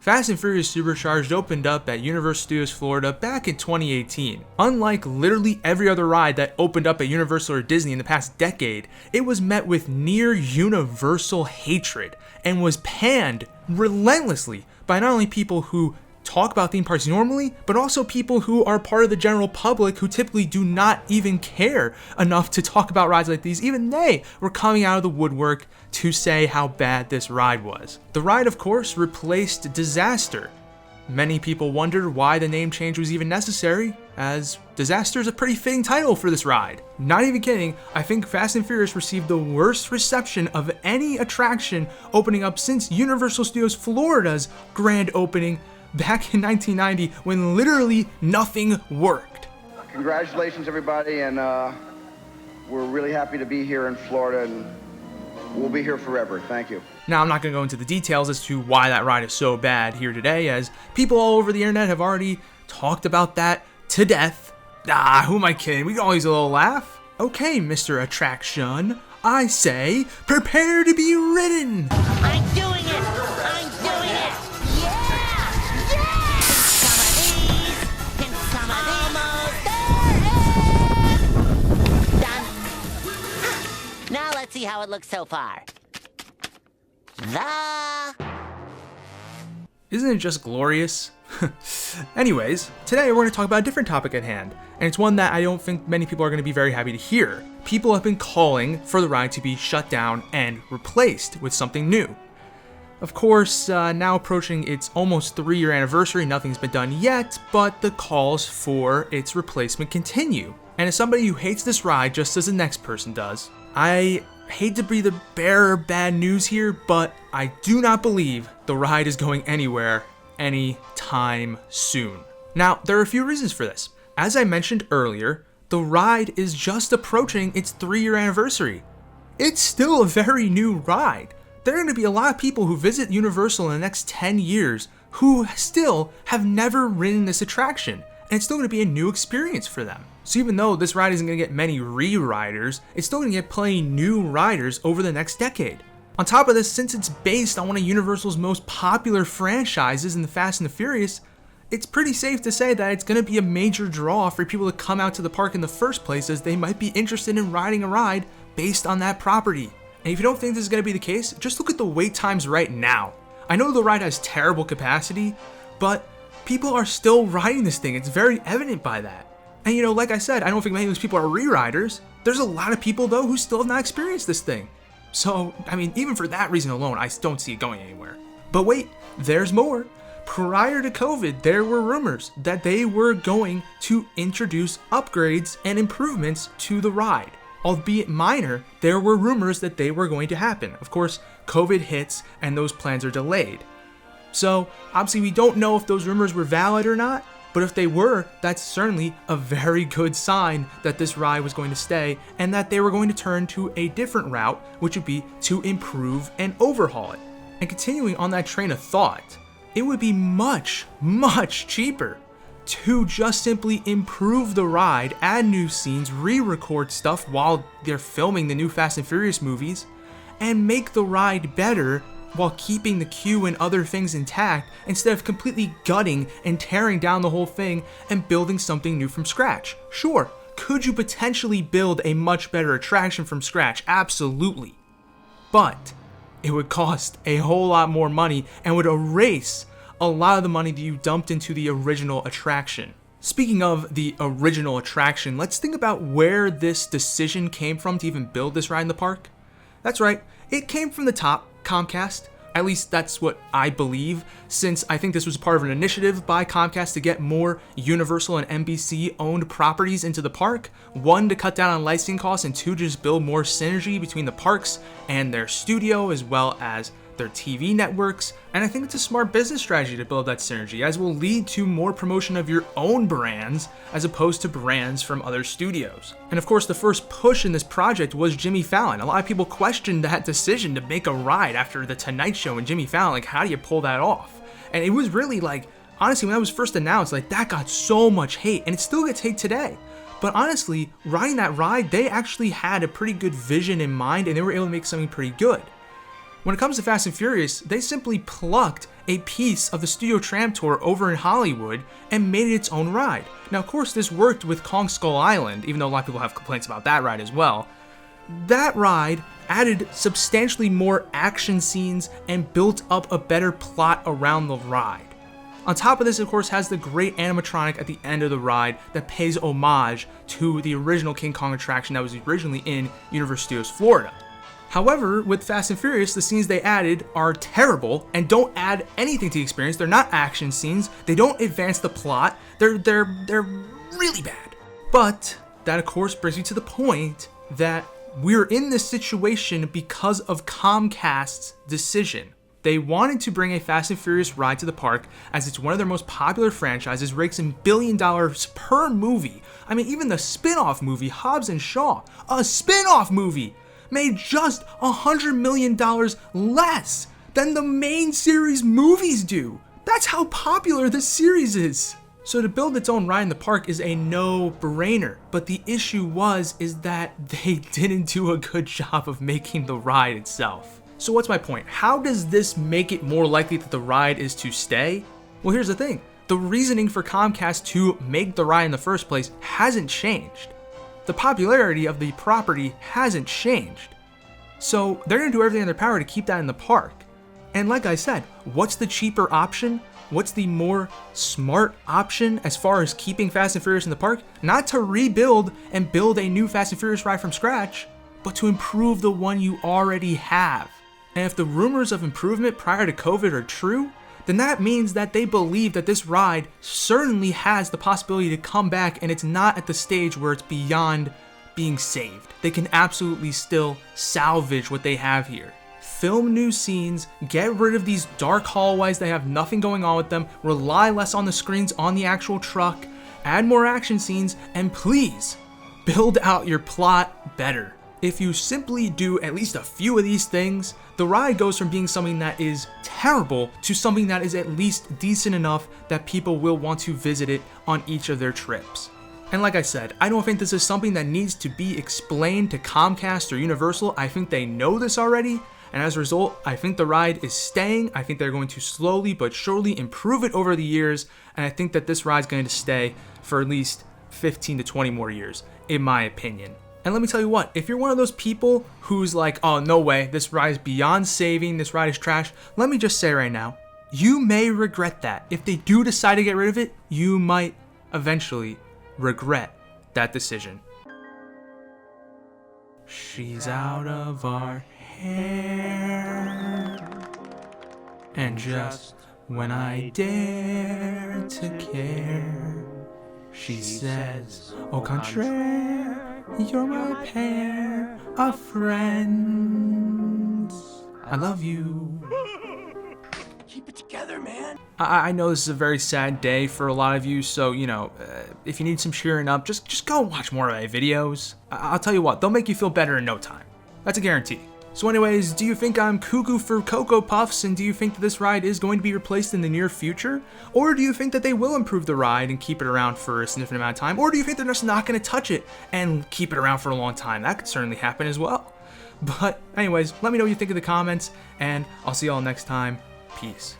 Fast and Furious Supercharged opened up at Universal Studios Florida back in 2018. Unlike literally every other ride that opened up at Universal or Disney in the past decade, it was met with near universal hatred and was panned relentlessly by not only people who talk about theme parks normally, but also people who are part of the general public who typically do not even care enough to talk about rides like these. Even they were coming out of the woodwork to say how bad this ride was. The ride, of course, replaced Disaster. Many people wondered why the name change was even necessary, as Disaster is a pretty fitting title for this ride. Not even kidding, I think Fast and Furious received the worst reception of any attraction opening up since Universal Studios Florida's grand opening back in 1990, when literally nothing worked. Congratulations, everybody, and we're really happy to be here in Florida, and we'll be here forever. Thank you. Now, I'm not going to go into the details as to why that ride is so bad here today, as people all over the internet have already talked about that to death. Who am I kidding? We can always a little laugh. Okay, Mr. Attraction, I say, prepare to be ridden. I'm doing it! I'm doing it! Yeah! Yeah! Some of these, and some of them, done. Now let's see how it looks so far. Isn't it just glorious? Anyways, today we're going to talk about a different topic at hand, and it's one that I don't think many people are going to be very happy to hear. People have been calling for the ride to be shut down and replaced with something new. Of course, now approaching its almost 3-year anniversary, nothing's been done yet, but the calls for its replacement continue. And as somebody who hates this ride just as the next person does, I hate to be the bearer of bad news here, but I do not believe the ride is going anywhere anytime soon. Now, there are a few reasons for this. As I mentioned earlier, the ride is just approaching its 3-year anniversary. It's still a very new ride. There are going to be a lot of people who visit Universal in the next 10 years who still have never ridden this attraction, and it's still going to be a new experience for them. So even though this ride isn't going to get many re-riders, it's still going to get plenty new riders over the next decade. On top of this, since it's based on one of Universal's most popular franchises in the Fast and the Furious, it's pretty safe to say that it's going to be a major draw for people to come out to the park in the first place, as they might be interested in riding a ride based on that property. And if you don't think this is going to be the case, just look at the wait times right now. I know the ride has terrible capacity, but people are still riding this thing. It's very evident by that. And you know, like I said, I don't think many of those people are re-riders. There's a lot of people though who still have not experienced this thing. So, I mean, even for that reason alone, I don't see it going anywhere. But wait, there's more. Prior to COVID, there were rumors that they were going to introduce upgrades and improvements to the ride. Albeit minor, there were rumors that they were going to happen. Of course, COVID hits and those plans are delayed. So, obviously we don't know if those rumors were valid or not, but if they were, that's certainly a very good sign that this ride was going to stay and that they were going to turn to a different route, which would be to improve and overhaul it. And continuing on that train of thought, it would be much, much cheaper to just simply improve the ride, add new scenes, re-record stuff while they're filming the new Fast and Furious movies, and make the ride better while keeping the queue and other things intact, instead of completely gutting and tearing down the whole thing and building something new from scratch. Sure, could you potentially build a much better attraction from scratch? Absolutely. But it would cost a whole lot more money and would erase a lot of the money that you dumped into the original attraction. Speaking of the original attraction, let's think about where this decision came from to even build this ride in the park. That's right, it came from the top, Comcast. At least that's what I believe, since I think this was part of an initiative by Comcast to get more Universal and NBC owned properties into the park. 1, to cut down on licensing costs, and 2, to just build more synergy between the parks and their studio as well as their TV networks. And I think it's a smart business strategy to build that synergy, as will lead to more promotion of your own brands as opposed to brands from other studios. And of course, the first push in this project was Jimmy Fallon. A lot of people questioned that decision to make a ride after The Tonight Show and Jimmy Fallon. Like, how do you pull that off? And it was really like, honestly, when that was first announced, like, that got so much hate, and it still gets hate today. But honestly, riding that ride, they actually had a pretty good vision in mind, and they were able to make something pretty good. When it comes to Fast and Furious, they simply plucked a piece of the studio tram tour over in Hollywood and made it its own ride. Now, of course, this worked with Kong Skull Island, even though a lot of people have complaints about that ride as well. That ride added substantially more action scenes and built up a better plot around the ride. On top of this, of course, has the great animatronic at the end of the ride that pays homage to the original King Kong attraction that was originally in Universal Studios Florida. However, with Fast and Furious, the scenes they added are terrible and don't add anything to the experience. They're not action scenes. They don't advance the plot. They're really bad. But that, of course, brings me to the point that we're in this situation because of Comcast's decision. They wanted to bring a Fast and Furious ride to the park as it's one of their most popular franchises, rakes in $1 billion per movie. I mean, even the spin-off movie, Hobbs and Shaw, a spin-off movie, made just $100 million less than the main series movies do. That's how popular this series is. So to build its own ride in the park is a no-brainer, but the issue is that they didn't do a good job of making the ride itself. So what's my point? How does this make it more likely that the ride is to stay? Well, here's the thing. The reasoning for Comcast to make the ride in the first place hasn't changed. The popularity of the property hasn't changed. So they're going to do everything in their power to keep that in the park. And like I said, what's the cheaper option? What's the more smart option as far as keeping Fast and Furious in the park? Not to rebuild and build a new Fast and Furious ride from scratch, but to improve the one you already have. And if the rumors of improvement prior to COVID are true, then that means that they believe that this ride certainly has the possibility to come back and it's not at the stage where it's beyond being saved. They can absolutely still salvage what they have here. Film new scenes, get rid of these dark hallways that have nothing going on with them, rely less on the screens on the actual truck, add more action scenes, and please, build out your plot better. If you simply do at least a few of these things, the ride goes from being something that is terrible to something that is at least decent enough that people will want to visit it on each of their trips. And like I said, I don't think this is something that needs to be explained to Comcast or Universal. I think they know this already. And as a result, I think the ride is staying. I think they're going to slowly but surely improve it over the years. And I think that this ride's going to stay for at least 15 to 20 more years, in my opinion. And let me tell you what, if you're one of those people who's like, oh, no way, this ride is beyond saving, this ride is trash, let me just say right now, you may regret that. If they do decide to get rid of it, you might eventually regret that decision. She's out of our hair, and just when I dare to care, she says, au contraire, you're my pair of friends. I love you. Keep it together, man. I know this is a very sad day for a lot of you, so, if you need some cheering up, just go watch more of my videos. I'll tell you what, they'll make you feel better in no time. That's a guarantee. So anyways, do you think I'm cuckoo for Cocoa Puffs, and do you think that this ride is going to be replaced in the near future? Or do you think that they will improve the ride and keep it around for a significant amount of time? Or do you think they're just not going to touch it and keep it around for a long time? That could certainly happen as well. But anyways, let me know what you think in the comments, and I'll see y'all next time. Peace.